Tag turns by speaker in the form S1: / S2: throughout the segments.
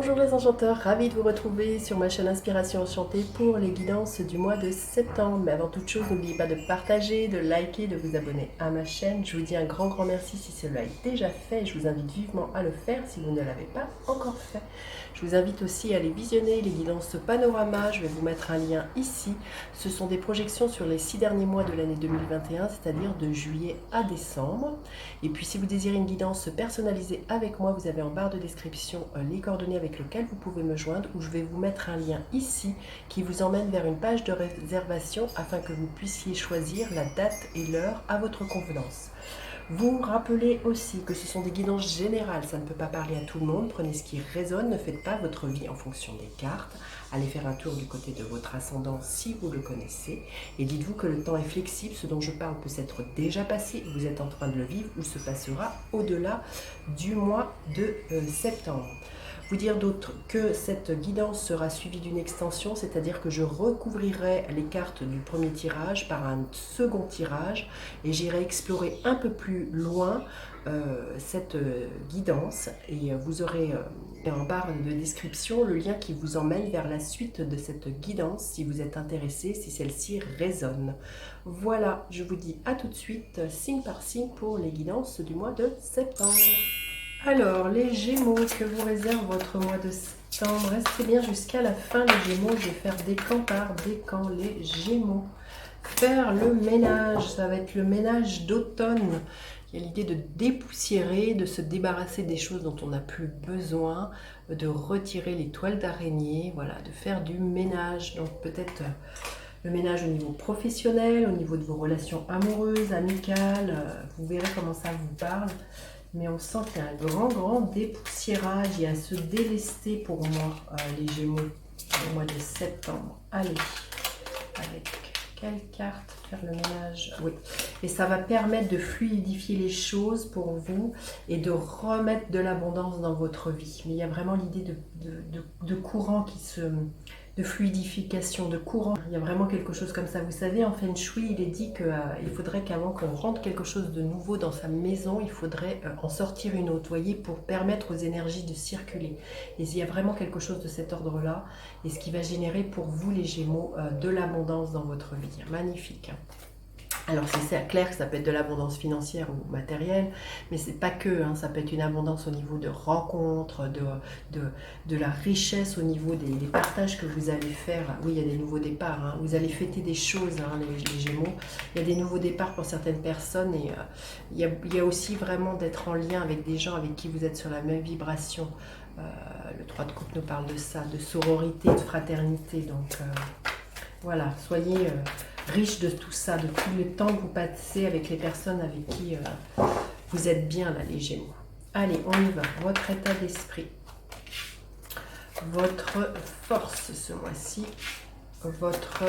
S1: Bonjour les enchanteurs, ravi de vous retrouver sur ma chaîne Inspiration Enchantée pour les guidances du mois de septembre. Mais avant toute chose, n'oubliez pas de partager, de liker, de vous abonner à ma chaîne. Je vous dis un grand merci si cela est déjà fait. Je vous invite vivement à le faire si vous ne l'avez pas encore fait. Je vous invite aussi à aller visionner les guidances panorama. Je vais vous mettre un lien ici. Ce sont des projections sur les 6 derniers mois de l'année 2021, c'est-à-dire de juillet à décembre. Et puis si vous désirez une guidance personnalisée avec moi, vous avez en barre de description les coordonnées avec lesquelles vous pouvez me joindre, ou je vais vous mettre un lien ici qui vous emmène vers une page de réservation afin que vous puissiez choisir la date et l'heure à votre convenance. Vous rappelez aussi que ce sont des guidances générales, ça ne peut pas parler à tout le monde. Prenez ce qui résonne, ne faites pas votre vie en fonction des cartes. Allez faire un tour du côté de votre ascendant si vous le connaissez. Et dites-vous que le temps est flexible, ce dont je parle peut s'être déjà passé, vous êtes en train de le vivre ou se passera au-delà du mois de septembre. Vous dire d'autre que cette guidance sera suivie d'une extension, c'est-à-dire que je recouvrirai les cartes du premier tirage par un second tirage et j'irai explorer un peu plus loin cette guidance, et vous aurez en barre de description le lien qui vous emmène vers la suite de cette guidance si vous êtes intéressé, si celle-ci résonne. Voilà, je vous dis à tout de suite, signe par signe, pour les guidances du mois de septembre. Alors, les Gémeaux, que vous réserve votre mois de septembre? Restez bien jusqu'à la fin, les Gémeaux. Je vais faire décan par décan, les Gémeaux. Faire le ménage, ça va être le ménage d'automne. Il y a l'idée de dépoussiérer, de se débarrasser des choses dont on n'a plus besoin, de retirer les toiles d'araignée, voilà, de faire du ménage. Donc peut-être le ménage au niveau professionnel, au niveau de vos relations amoureuses, amicales. Vous verrez comment ça vous parle. Mais on sent qu'il y a un grand dépoussiérage, il y a à se délester pour moi, les Gémeaux, au mois de septembre. Allez, avec quelle carte faire le ménage? Oui, et ça va permettre de fluidifier les choses pour vous et de remettre de l'abondance dans votre vie. Mais il y a vraiment l'idée de courant qui se... de fluidification, de courant. Il y a vraiment quelque chose comme ça. Vous savez, en Feng Shui, il est dit qu'il faudrait qu'avant qu'on rentre quelque chose de nouveau dans sa maison, il faudrait en sortir une autre, voyez, pour permettre aux énergies de circuler. Et il y a vraiment quelque chose de cet ordre-là, et ce qui va générer pour vous, les Gémeaux, de l'abondance dans votre vie. Magnifique. Alors c'est clair que ça peut être de l'abondance financière ou matérielle, mais c'est pas que, hein, ça peut être une abondance au niveau de rencontres, de la richesse au niveau des partages que vous allez faire. Oui, il y a des nouveaux départs, hein. Vous allez fêter des choses, hein, les Gémeaux. Il y a des nouveaux départs pour certaines personnes, et il y a aussi vraiment d'être en lien avec des gens avec qui vous êtes sur la même vibration. Le 3 de coupe nous parle de ça, de sororité, de fraternité, donc voilà, soyez... riche de tout ça, de tout le temps que vous passez avec les personnes avec qui vous êtes bien, là, les Gémeaux. Allez, on y va. Votre état d'esprit, votre force ce mois-ci, votre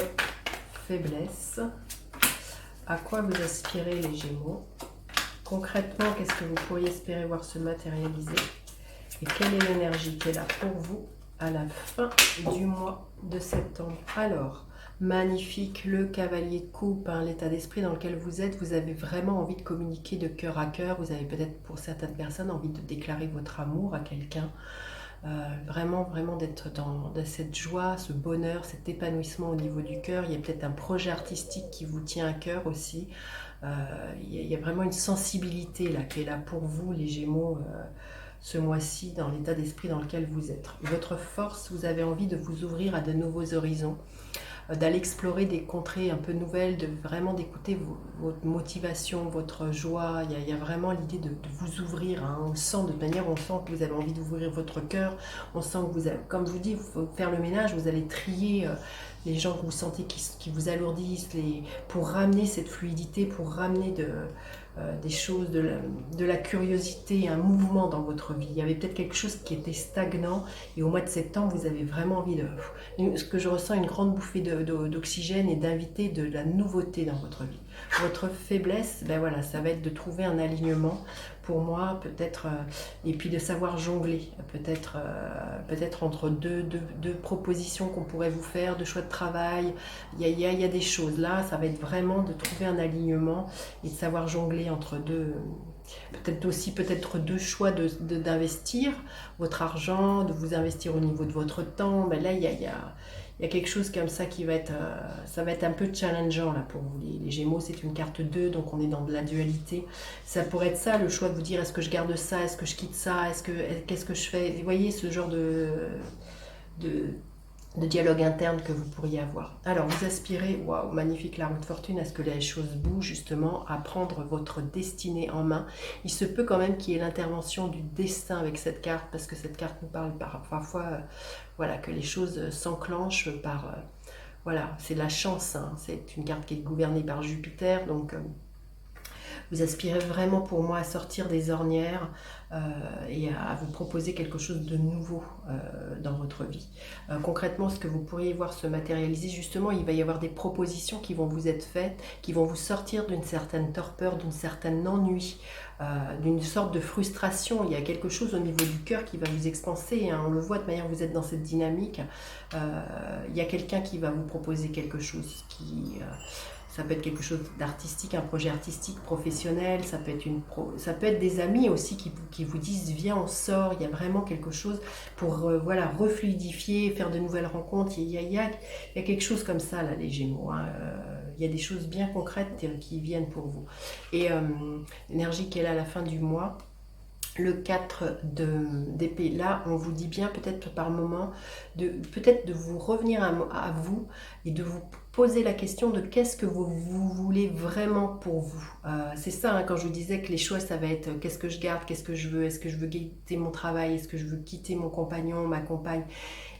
S1: faiblesse, à quoi vous aspirez, les Gémeaux. Concrètement, qu'est-ce que vous pourriez espérer voir se matérialiser, et quelle est l'énergie qui est là pour vous à la fin du mois de septembre. Alors, magnifique, le cavalier de coupe, hein, l'état d'esprit dans lequel vous êtes. Vous avez vraiment envie de communiquer de cœur à cœur. Vous avez peut-être, pour certaines personnes, envie de déclarer votre amour à quelqu'un. Vraiment d'être dans cette joie, ce bonheur, cet épanouissement au niveau du cœur. Il y a peut-être un projet artistique qui vous tient à cœur aussi. Il y a vraiment une sensibilité là qui est là pour vous, les Gémeaux, ce mois-ci, dans l'état d'esprit dans lequel vous êtes. Votre force, vous avez envie de vous ouvrir à de nouveaux horizons, d'aller explorer des contrées un peu nouvelles, de vraiment d'écouter votre motivation, votre joie. Il y a vraiment l'idée de vous ouvrir, hein. On sent, de toute manière, on sent que vous avez envie d'ouvrir votre cœur. On sent que vous avez, comme je vous dis, il faut faire le ménage, vous allez trier les gens que vous sentez qui vous alourdissent, pour ramener cette fluidité, pour ramener des choses, de la curiosité, un mouvement dans votre vie. Il y avait peut-être quelque chose qui était stagnant, et au mois de septembre, vous avez vraiment envie ce que je ressens, une grande bouffée d'oxygène, et d'inviter de la nouveauté dans votre vie. Votre faiblesse, ben voilà, ça va être de trouver un alignement pour moi, peut-être, et puis de savoir jongler, peut-être entre deux propositions qu'on pourrait vous faire, de choix de travail. Il y a des choses là, ça va être vraiment de trouver un alignement et de savoir jongler entre peut-être deux choix d'investir votre argent, de vous investir au niveau de votre temps. Ben là, il y a quelque chose comme ça qui va être, ça va être un peu challengeant là pour vous. Les Gémeaux, c'est une carte 2, donc on est dans de la dualité. Ça pourrait être ça, le choix de vous dire, est-ce que je garde ça, est-ce que je quitte ça, qu'est-ce que je fais. Vous voyez ce genre de, de dialogue interne que vous pourriez avoir. Alors, vous aspirez, waouh, magnifique la roue de fortune, à ce que les choses bougent justement, à prendre votre destinée en main. Il se peut quand même qu'il y ait l'intervention du destin avec cette carte, parce que cette carte nous parle parfois, voilà, que les choses s'enclenchent par, voilà, c'est la chance, hein. C'est une carte qui est gouvernée par Jupiter, donc vous aspirez vraiment pour moi à sortir des ornières et à vous proposer quelque chose de nouveau dans votre vie. Concrètement, ce que vous pourriez voir se matérialiser, justement, il va y avoir des propositions qui vont vous être faites, qui vont vous sortir d'une certaine torpeur, d'une certaine ennui, d'une sorte de frustration. Il y a quelque chose au niveau du cœur qui va vous expanser, hein. On le voit de manière vous êtes dans cette dynamique. Il y a quelqu'un qui va vous proposer quelque chose qui... ça peut être quelque chose d'artistique, un projet artistique, professionnel, ça peut être des amis aussi qui vous disent viens on sort, il y a vraiment quelque chose pour voilà, refluidifier, faire de nouvelles rencontres, il y a quelque chose comme ça là les Gémeaux, hein. Il y a des choses bien concrètes qui viennent pour vous. Et l'énergie qu'elle a à la fin du mois, le 4 d'épée, là on vous dit bien peut-être par moment peut-être de vous revenir à vous et de vous poser la question de qu'est-ce que vous voulez vraiment pour vous. C'est ça, hein, quand je vous disais que les choix ça va être qu'est-ce que je garde, qu'est-ce que je veux, est-ce que je veux quitter mon travail, est-ce que je veux quitter mon compagnon, ma compagne.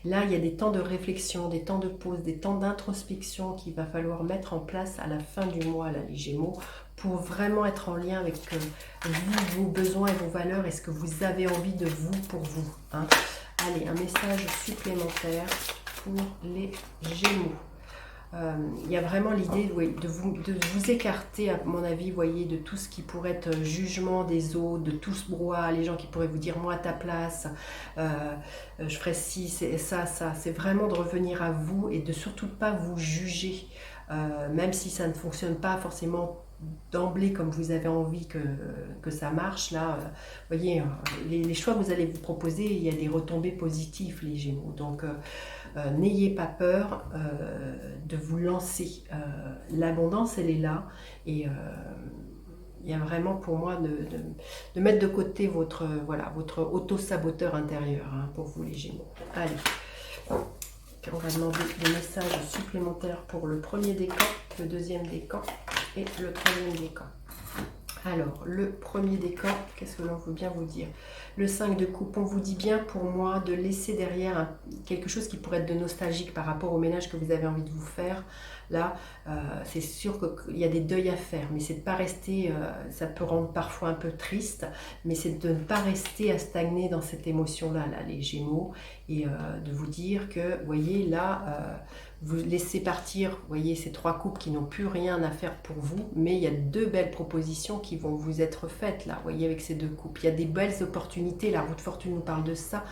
S1: Là il y a des temps de réflexion, des temps de pause, des temps d'introspection qu'il va falloir mettre en place à la fin du mois là les Gémeaux, pour vraiment être en lien avec vous, vos besoins et vos valeurs et ce que vous avez envie de vous pour vous, hein. Allez, un message supplémentaire pour les Gémeaux. Il y a vraiment l'idée de vous écarter, à mon avis, voyez, de tout ce qui pourrait être jugement des autres, de tout ce brouhaha, les gens qui pourraient vous dire moi à ta place, je ferais ci, ça. C'est vraiment de revenir à vous et de surtout pas vous juger, même si ça ne fonctionne pas forcément d'emblée comme vous avez envie que ça marche. Là, voyez, les choix que vous allez vous proposer, il y a des retombées positives, les Gémeaux. Donc, n'ayez pas peur de vous lancer. L'abondance, elle est là. Et il y a vraiment pour moi de mettre de côté votre auto-saboteur intérieur, hein, pour vous, les Gémeaux. Allez. On va demander des messages supplémentaires pour le premier décan, le deuxième décan et le troisième décan. Alors, le premier décan, qu'est-ce que l'on veut bien vous dire? Le 5 de coupe, on vous dit bien pour moi de laisser derrière quelque chose qui pourrait être de nostalgique par rapport au ménage que vous avez envie de vous faire. Là, c'est sûr qu'il y a des deuils à faire, mais c'est de ne pas rester, ça peut rendre parfois un peu triste, mais c'est de ne pas rester à stagner dans cette émotion-là, là, les Gémeaux, et de vous dire que, vous voyez, là, vous laissez partir, vous voyez, ces trois couples qui n'ont plus rien à faire pour vous, mais il y a deux belles propositions qui vont vous être faites, là, vous voyez, avec ces deux couples. Il y a des belles opportunités, la roue de fortune nous parle de ça,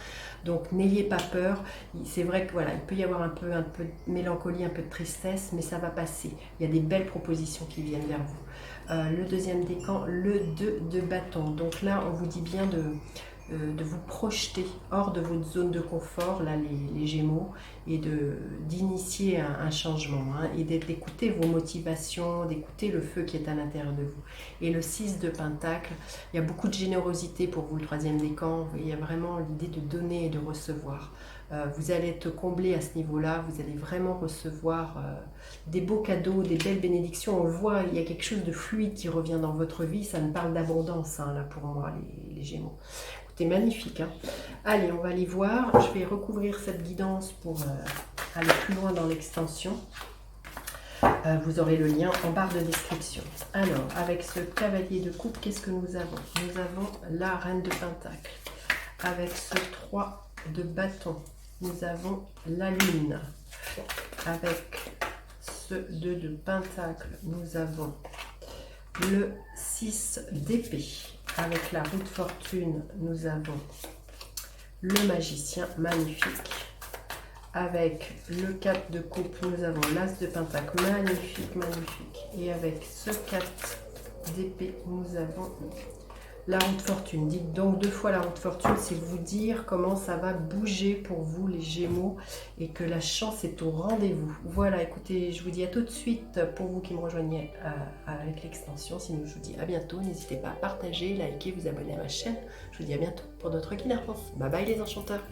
S1: donc n'ayez pas peur. C'est vrai que, voilà, il peut y avoir un peu de mélancolie, un peu de tristesse, mais ça va passer. Il y a des belles propositions qui viennent vers vous. Le deuxième décan, le 2 de bâton. Donc là, on vous dit bien de vous projeter hors de votre zone de confort, là les Gémeaux, et d'initier un changement, hein, et d'écouter vos motivations, d'écouter le feu qui est à l'intérieur de vous. Et le 6 de Pentacle, il y a beaucoup de générosité pour vous, le troisième décan. Il y a vraiment l'idée de donner et de recevoir. Vous allez être comblé à ce niveau-là, vous allez vraiment recevoir des beaux cadeaux, des belles bénédictions. On le voit, il y a quelque chose de fluide qui revient dans votre vie, ça me parle d'abondance, hein, là pour moi, les Gémeaux. Écoutez, magnifique, hein. Allez, on va aller voir. Je vais recouvrir cette guidance pour aller plus loin dans l'extension. Vous aurez le lien en barre de description. Alors, avec ce cavalier de coupe, qu'est-ce que nous avons? Nous avons la reine de pentacle. Avec ce 3 de bâton, nous avons la lune. Avec ce 2 de pentacle, nous avons le 6 d'épée. Avec la roue de fortune, nous avons le magicien, magnifique. Avec le 4 de coupe, nous avons l'as de pentacle, magnifique, magnifique. Et avec ce 4 d'épée, nous avons la roue de fortune. Dites donc 2 fois la roue de fortune, c'est vous dire comment ça va bouger pour vous les Gémeaux et que la chance est au rendez-vous. Voilà, écoutez, je vous dis à tout de suite pour vous qui me rejoignez avec l'extension. Sinon, je vous dis à bientôt. N'hésitez pas à partager, liker, vous abonner à ma chaîne. Je vous dis à bientôt pour d'autres Guinarpenses. Bye bye les enchanteurs.